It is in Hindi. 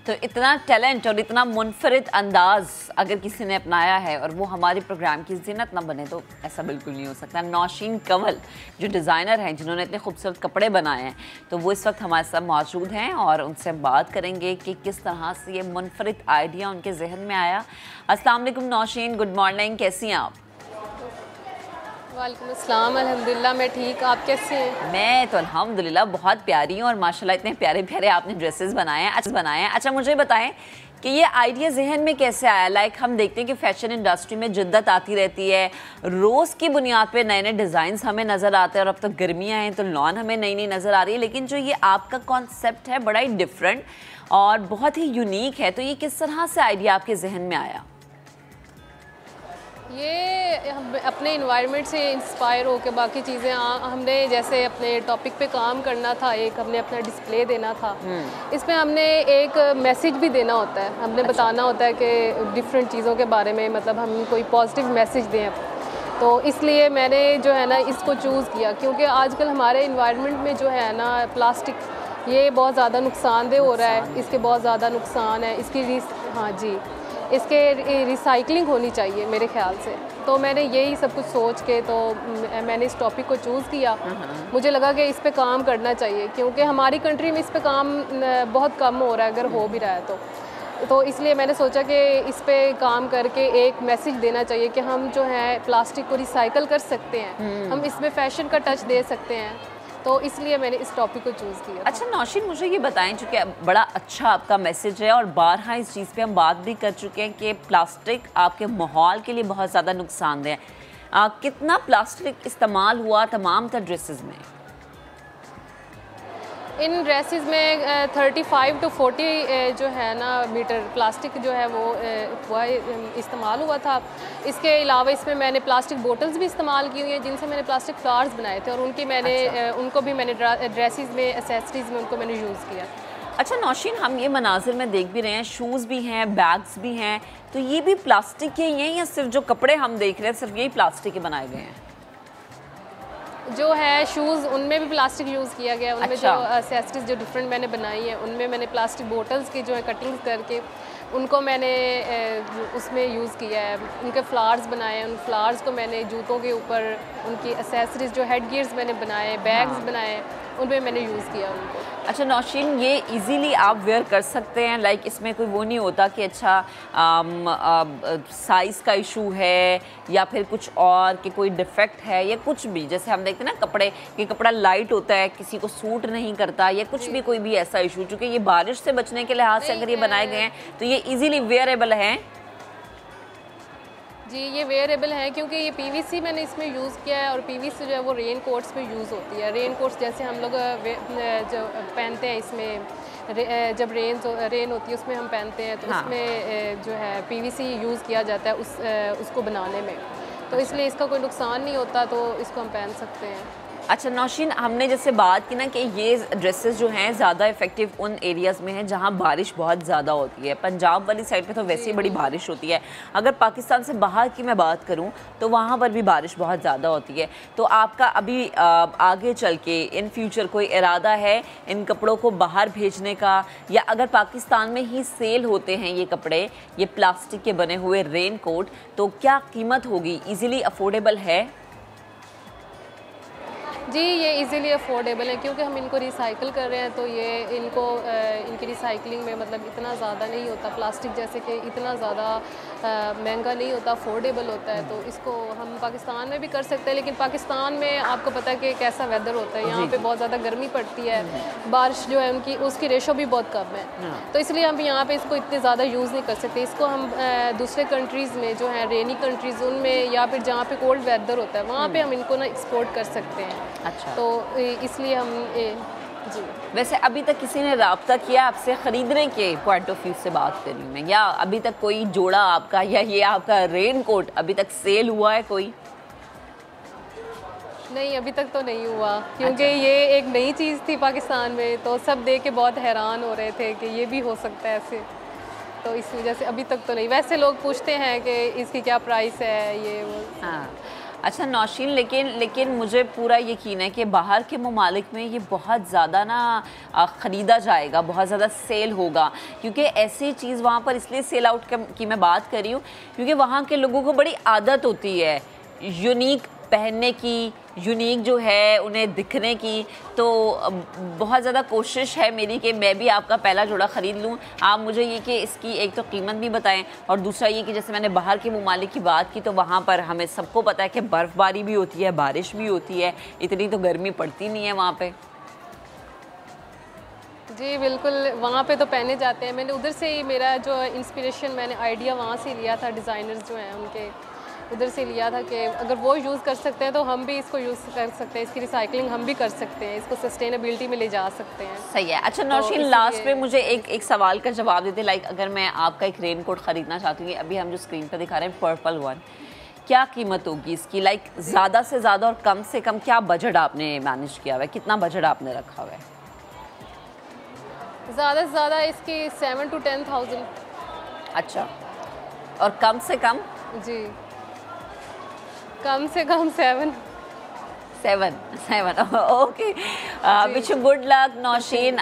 तो इतना टैलेंट और इतना मुनफरिद अंदाज अगर किसी ने अपनाया है और वो हमारे प्रोग्राम की ज़ीनत ना बने तो ऐसा बिल्कुल नहीं हो सकता। नौशीन कंवल जो डिज़ाइनर हैं, जिन्होंने इतने खूबसूरत कपड़े बनाए हैं, तो वो इस वक्त हमारे साथ मौजूद हैं और उनसे बात करेंगे कि किस तरह से ये मुनफरिद आइडिया उनके जहन में आया। अस्सलाम वालेकुम नौशीन, गुड मॉर्निंग, कैसी हैं आप? वालेकुम अस्सलाम, अल्हम्दुलिल्लाह मैं ठीक, आप कैसे हैं? मैं तो अल्हम्दुलिल्लाह बहुत प्यारी हूँ और माशाल्लाह इतने प्यारे प्यारे आपने ड्रेसेस बनाए हैं। अच्छा मुझे बताएं कि ये आइडिया जहन में कैसे आया? लाइक हम देखते हैं कि फ़ैशन इंडस्ट्री में जिद्दत आती रहती है, रोज़ की बुनियाद पे नए नए डिज़ाइंस हमें नज़र आते हैं और अब तो गर्मियाँ हैं तो लॉन हमें नई नई नज़र आ रही है, लेकिन जो ये आपका कॉन्सेप्ट है बड़ा ही डिफरेंट और बहुत ही यूनिक है। तो ये किस तरह से आइडिया आपके जहन में आया? ये हम अपने इन्वायरमेंट से इंस्पायर होकर बाकी चीज़ें हमने जैसे अपने टॉपिक पे काम करना था, एक हमने अपना डिस्प्ले देना था, इसमें हमने एक मैसेज भी देना होता है, हमने बताना होता है कि डिफरेंट चीज़ों के बारे में, मतलब हम कोई पॉजिटिव मैसेज दें। तो इसलिए मैंने जो है ना इसको चूज़ किया, क्योंकि आजकल हमारे इन्वायरमेंट में जो है ना प्लास्टिक ये बहुत ज़्यादा नुकसानदेह हो रहा है, इसके बहुत ज़्यादा नुकसान है, हाँ जी, इसके रिसाइकलिंग होनी चाहिए मेरे ख्याल से। तो मैंने यही सब कुछ सोच के तो मैंने इस टॉपिक को चूज़ किया। मुझे लगा कि इस पे काम करना चाहिए, क्योंकि हमारी कंट्री में इस पे काम बहुत कम हो रहा है, अगर हो भी रहा है तो इसलिए मैंने सोचा कि इस पे काम करके एक मैसेज देना चाहिए कि हम जो है प्लास्टिक को रिसाइकल कर सकते हैं, हम इसमें फ़ैशन का टच दे सकते हैं, तो इसलिए मैंने इस टॉपिक को चूज़ किया। अच्छा नौशीन, मुझे ये बताएं, चूँकि बड़ा अच्छा आपका मैसेज है और बारहा इस चीज़ पे हम बात भी कर चुके हैं कि प्लास्टिक आपके माहौल के लिए बहुत ज़्यादा नुकसानदेह है। कितना प्लास्टिक इस्तेमाल हुआ तमाम तर ड्रेसेस में? इन ड्रेसेस में 35 to 40 जो है ना मीटर प्लास्टिक जो है वो हुआ इस्तेमाल हुआ था। इसके अलावा इसमें मैंने प्लास्टिक बोटल्स भी इस्तेमाल की हुई हैं, जिनसे मैंने प्लास्टिक फ्लावर्स बनाए थे और उनकी मैंने उनको भी मैंने ड्रेसेस में, एसेसरीज़ में उनको मैंने यूज़ किया। अच्छा नौशीन, हम ये मनाजिर में देख भी रहे हैं, शूज़ भी हैं, बैग्स भी हैं, तो ये भी प्लास्टिक के ही हैं या सिर्फ जो कपड़े हम देख रहे हैं सिर्फ यही प्लास्टिक के बनाए गए हैं? जो है शूज़ उनमें भी प्लास्टिक यूज़ किया गया, उनमें जो एक्सेसरीज जो डिफरेंट मैंने बनाई है उनमें मैंने प्लास्टिक बोटल्स की जो है कटिंग्स करके उनको मैंने उसमें यूज़ किया है, उनके फ्लावर्स बनाए हैं, उन फ्लावर्स को मैंने जूतों के ऊपर उनकी एक्सेसरीज जो हेड गियर्स मैंने बनाए, बैग्स बनाए, उनमें मैंने यूज़ किया उनको। अच्छा नौशीन, ये इजीली आप वेयर कर सकते हैं, लाइक इसमें कोई वो नहीं होता कि अच्छा साइज़ का इशू है या फिर कुछ और कि कोई डिफेक्ट है या कुछ भी, जैसे हम देखते हैं ना कपड़े कि कपड़ा लाइट होता है, किसी को सूट नहीं करता या कुछ भी, कोई भी ऐसा इशू, चूँकि ये बारिश से बचने के लिहाज से अगर ये बनाए गए हैं तो ये इजीली वेयरेबल हैं? जी ये वेयरेबल है, क्योंकि ये पीवीसी मैंने इसमें यूज़ किया है और पीवीसी जो है वो रेन कोट्स में यूज़ होती है। रेन कोट्स जैसे हम लोग जो पहनते हैं इसमें जब रेन होती है उसमें हम पहनते हैं, तो उसमें जो है पीवीसी यूज़ किया जाता है उसको बनाने में, तो इसलिए इसका कोई नुकसान नहीं होता, तो इसको हम पहन सकते हैं। अच्छा नौशीन, हमने जैसे बात की ना कि ये ड्रेसेस जो हैं ज़्यादा इफ़ेक्टिव उन एरियाज़ में हैं जहाँ बारिश बहुत ज़्यादा होती है। पंजाब वाली साइड पे तो वैसे ही बड़ी बारिश होती है, अगर पाकिस्तान से बाहर की मैं बात करूँ तो वहाँ पर भी बारिश बहुत ज़्यादा होती है। तो आपका अभी आगे चल के इन फ्यूचर कोई इरादा है इन कपड़ों को बाहर भेजने का, या अगर पाकिस्तान में ही सेल होते हैं ये कपड़े, ये प्लास्टिक के बने हुए रेन कोट, तो क्या कीमत होगी? ईज़िली अफोर्डेबल है? जी ये इजीली अफोर्डेबल है, क्योंकि हम इनको रिसाइकिल कर रहे हैं, तो ये इनकी रिसाइकलिंग में मतलब इतना ज़्यादा नहीं होता, प्लास्टिक जैसे कि इतना ज़्यादा महंगा नहीं होता, अफोर्डेबल होता है, तो इसको हम पाकिस्तान में भी कर सकते हैं। लेकिन पाकिस्तान में आपको पता है कि कैसा वेदर होता है, यहाँ पे बहुत ज़्यादा गर्मी पड़ती है, बारिश जो है उसकी रेशो भी बहुत कम है, तो इसलिए हम यहाँ पे इसको इतने ज़्यादा यूज़ नहीं कर सकते। इसको हम दूसरे कंट्रीज़ में जो है रेनी कंट्रीज़ उनमें या फिर जहाँ पे कोल्ड वेदर होता है वहाँ पे हम इनको ना एक्सपोर्ट कर सकते हैं। अच्छा, तो इसलिए हम जी। वैसे अभी तक किसी ने राब्ता किया आपसे ख़रीदने के पॉइंट ऑफ व्यू से बात कर रही हूँ मैं, या अभी तक कोई जोड़ा आपका या ये आपका रेन कोट अभी तक सेल हुआ है कोई? नहीं अभी तक तो नहीं हुआ, क्योंकि ये एक नई चीज़ थी पाकिस्तान में, तो सब देख के बहुत हैरान हो रहे थे कि ये भी हो सकता है ऐसे, तो इस वजह से अभी तक तो नहीं। वैसे लोग पूछते हैं कि इसकी क्या प्राइस है ये वो। हाँ अच्छा नौशीन, लेकिन मुझे पूरा यकीन है कि बाहर के ममालिक में ये बहुत ज़्यादा ना ख़रीदा जाएगा, बहुत ज़्यादा सेल होगा, क्योंकि ऐसी चीज़ वहाँ पर इसलिए सेल आउट की मैं बात कर रही हूँ क्योंकि वहाँ के लोगों को बड़ी आदत होती है यूनिक पहनने की, यूनिक जो है उन्हें दिखने की। तो बहुत ज़्यादा कोशिश है मेरी कि मैं भी आपका पहला जोड़ा ख़रीद लूँ। आप मुझे ये कि इसकी एक तो कीमत भी बताएं, और दूसरा ये कि जैसे मैंने बाहर के ममालिक की बात की तो वहाँ पर हमें सबको पता है कि बर्फ़बारी भी होती है, बारिश भी होती है, इतनी तो गर्मी पड़ती नहीं है वहाँ पे। जी बिल्कुल, वहाँ पे तो पहने जाते हैं। मैंने उधर से ही मेरा जो इंस्पिरेशन, मैंने आइडिया वहाँ से लिया था, डिज़ाइनर्स जो हैं उनके उधर से लिया था कि अगर वो यूज़ कर सकते हैं तो हम भी इसको यूज़ कर सकते हैं, इसकी रिसाइकलिंग हम भी कर सकते हैं, इसको सस्टेनेबिलिटी में ले जा सकते हैं। सही है। अच्छा नौशीन, तो लास्ट में मुझे एक सवाल का जवाब देते, लाइक अगर मैं आपका एक रेन कोट ख़रीदना चाहती हूँ, अभी हम जो स्क्रीन पर दिखा रहे हैं पर्पल वन, क्या कीमत होगी इसकी? लाइक ज़्यादा से ज़्यादा और कम से कम क्या बजट आपने मैनेज किया हुआ है, कितना बजट आपने रखा हुआ है? ज़्यादा से ज़्यादा इसकी 7 to 10,000। अच्छा, और कम से कम? जी कम से कम 7। Okay, wish you good luck Nausheen.